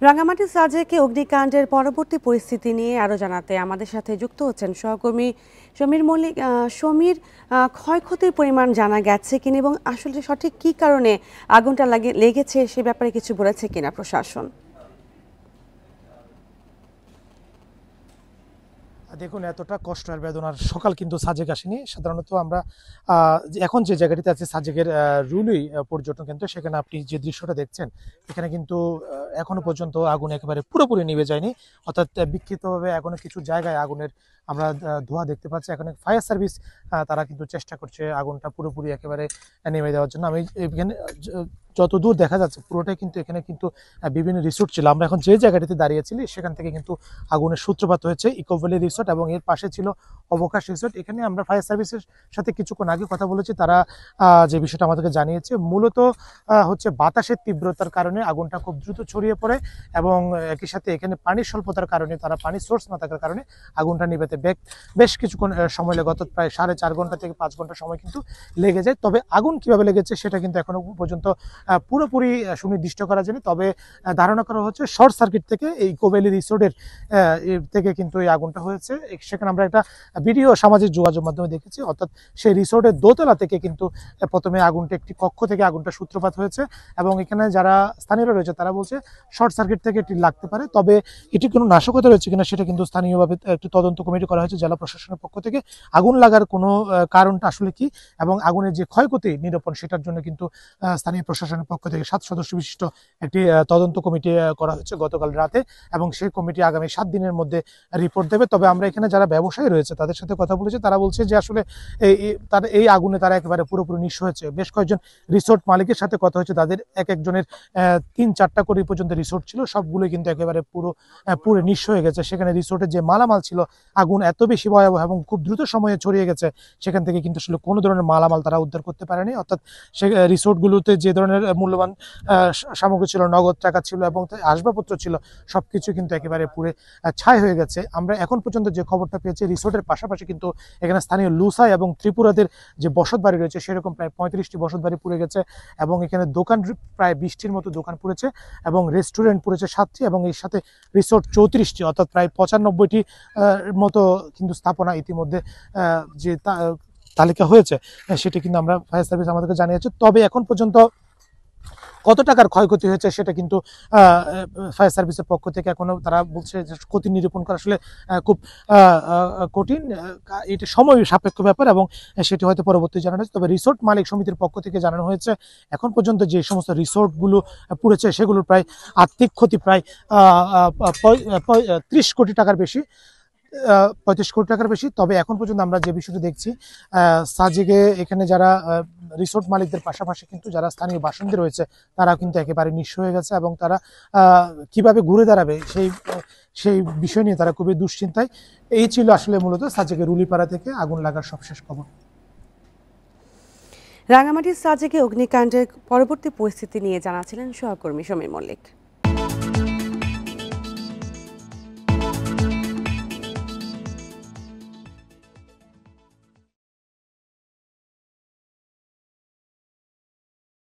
রাঙামাটির সাজেকে অগ্নিকাণ্ডের পরবর্তী পরিস্থিতি নিয়ে আরও জানাতে আমাদের সাথে যুক্ত হচ্ছেন সহকর্মী সমীর মল্লিক। সমীর, ক্ষয়ক্ষতির পরিমাণ জানা গেছে কিনা এবং আসলে সঠিক কী কারণে আগুনটা লেগেছে সে ব্যাপারে কিছু বলেছে কিনা প্রশাসন? দেখুন, এতটা কষ্ট আর বেদনার সকাল কিন্তু সাজেক আসেনি। সাধারণত আমরা এখন যে জায়গাটিতে আছে সাজেকের রুলুই পর্যটন কেন্দ্র, সেখানে আপনি যে দৃশ্যটা দেখছেন এখানে কিন্তু এখনো পর্যন্ত আগুন একেবারে পুরোপুরি নিভে যায়নি, অর্থাৎ বিক্ষিপ্তভাবে এখনো কিছু জায়গায় আগুনের আমরা ধোঁয়া দেখতে পাচ্ছি। এখন ফায়ার সার্ভিস তারা কিন্তু চেষ্টা করছে আগুনটা পুরোপুরি একেবারে নেমে দেওয়ার জন্য। আমি এখানে যত দূর দেখা যাচ্ছে পুরোটাই কিন্তু এখানে কিন্তু বিভিন্ন রিসোর্ট ছিল। আমরা এখন যে জায়গাটিতে দাঁড়িয়েছিলি সেখান থেকে কিন্তু আগুনের সূত্রপাত হয়েছে ইকো ভ্যালি রিসোর্ট এবং এর পাশে ছিল অবকাশ রিসোর্ট। এখানে আমরা ফায়ার সার্ভিসের সাথে কিছুক্ষণ আগে কথা বলেছি, তারা যে বিষয়টা আমাদেরকে জানিয়েছে মূলত হচ্ছে বাতাসের তীব্রতার কারণে আগুনটা খুব দ্রুত ছড়িয়ে পড়ে এবং একই সাথে এখানে পানির স্বল্পতার কারণে, তারা পানির সোর্স না থাকার কারণে আগুনটা নিভাতে বেশ কিছুক্ষণ সময় লাগে, অর্থাৎ প্রায় 4.5 ঘন্টা থেকে 5 ঘন্টা সময় কিন্তু লেগে যায়। তবে আগুন কিভাবে লেগেছে সেটা কিন্তু এখনো পর্যন্ত পুরোপুরি সুনির্দিষ্ট করা যায়নি। তবে ধারণা করা হচ্ছে শর্ট সার্কিট থেকে এই কোভ্যালি রিসোর্টের থেকে কিন্তু এই আগুনটা হয়েছে। সেখানে আমরা একটা ভিডিও সামাজিক যোগাযোগ মাধ্যমে দেখেছি, অর্থাৎ সেই রিসোর্টের দোতলা থেকে কিন্তু প্রথমে আগুনটা একটি কক্ষ থেকে আগুনটা সূত্রপাত হয়েছে এবং এখানে যারা স্থানীয়রা রয়েছে তারা বলছে শর্ট সার্কিট থেকে এটি লাগতে পারে। তবে এটি কোনো নাশকতা রয়েছে কিনা সেটা কিন্তু স্থানীয়ভাবে একটি তদন্ত কমিটি করা হয়েছে জেলা প্রশাসনের পক্ষ থেকে। আগুন লাগার কোনো কারণটা আসলে কি এবং আগুনের যে ক্ষয়ক্ষতি নিরূপণ সেটার জন্য কিন্তু স্থানীয় প্রশাসনের পক্ষ থেকে 7 সদস্য বিশিষ্ট একটি তদন্ত কমিটি করা হয়েছে গতকাল রাতে এবং সেই কমিটি আগামী 7 দিনের মধ্যে রিপোর্ট দেবে। তবে আমরা এখানে যারা ব্যবসায়ী রয়েছে তাদের সাথে কথা বলেছি, তারা বলছে যে আসলে এই আগুনে তারা একেবারে পুরোপুরি নিঃস্ব হয়েছে। বেশ কয়েকজন রিসোর্ট মালিকের সাথে কথা হয়েছে, তাদের একজনের 3-4টা করে পর্যন্ত রিসোর্ট ছিল, সবগুলো কিন্তু একেবারে পুরো নিঃস্ব হয়ে গেছে। সেখানে রিসোর্টের যে মালামাল ছিল, আগুন এত বেশি ভয়াবহ এবং খুব দ্রুত সময়ে ছড়িয়ে গেছে, সেখান থেকে কিন্তু আসলে কোনো ধরনের মালামাল তারা উদ্ধার করতে পারেনি। অর্থাৎ সে রিসোর্টগুলোতে যে ধরনের মূল্যবান সামগ্রী ছিল, নগদ টাকা ছিল এবং আসবাবপত্র ছিল, সবকিছু কিন্তু একেবারে পুড়ে ছাই হয়ে গেছে। আমরা এখন পর্যন্ত যে খবরটা পেয়েছি, রিসোর্টের পাশাপাশি কিন্তু এখানে স্থানীয় লুসাই এবং ত্রিপুরাদের যে বসত বাড়ি রয়েছে সেরকম প্রায় 35টি বসত বাড়ি পুড়ে গেছে এবং এখানে দোকান প্রায় 20টির মতো দোকান পুড়েছে এবং রেস্টুরেন্ট পুড়েছে 7টি এবং এর সাথে রিসোর্ট 34টি, অর্থাৎ প্রায় 95টি মতো কিন্তু স্থাপনা ইতিমধ্যে যে তালিকা হয়েছে সেটি কিন্তু আমরা ফায়ার সার্ভিস আমাদেরকে জানিয়েছে। তবে এখন পর্যন্ত কত টাকার ক্ষয়ক্ষতি হয়েছে সেটা কিন্তু ফায়ার সার্ভিসের পক্ষ থেকে এখনো তারা বলছে যে ক্ষতি নিরূপণ করা আসলে খুব কঠিন, এটা সময় সাপেক্ষ ব্যাপার এবং সেটি হয়তো পরবর্তী জানানো হয়েছে। তবে রিসোর্ট মালিক সমিতির পক্ষ থেকে জানানো হয়েছে এখন পর্যন্ত যে সমস্ত রিসোর্টগুলো পুড়েছে সেগুলোর প্রায় আর্থিক ক্ষতি প্রায় 30 কোটি টাকার বেশি, 35 কোটি টাকার বেশি। তবে এখন পর্যন্ত আমরা যে বিষয়টি দেখছি সাজেকে এখানে যারা রিসোর্ট মালিকদের পাশাপাশি কিন্তু যারা স্থানীয় বাসিন্দা রয়েছে তারা কিন্তু একেবারে নিঃস্ব হয়ে গেছে এবং তারা কিভাবে ঘুরে দাঁড়াবে সেই বিষয় নিয়ে তারা খুবই দুশ্চিন্তায়। এই ছিল আসলে মূলত সাজেকের রুলিপাড়া থেকে আগুন লাগার সবশেষ খবর। রাঙামাটির সাজেকে অগ্নিকাণ্ডের পরবর্তী পরিস্থিতি নিয়ে জানাচ্ছিলেন সহকর্মী সমীর মল্লিক।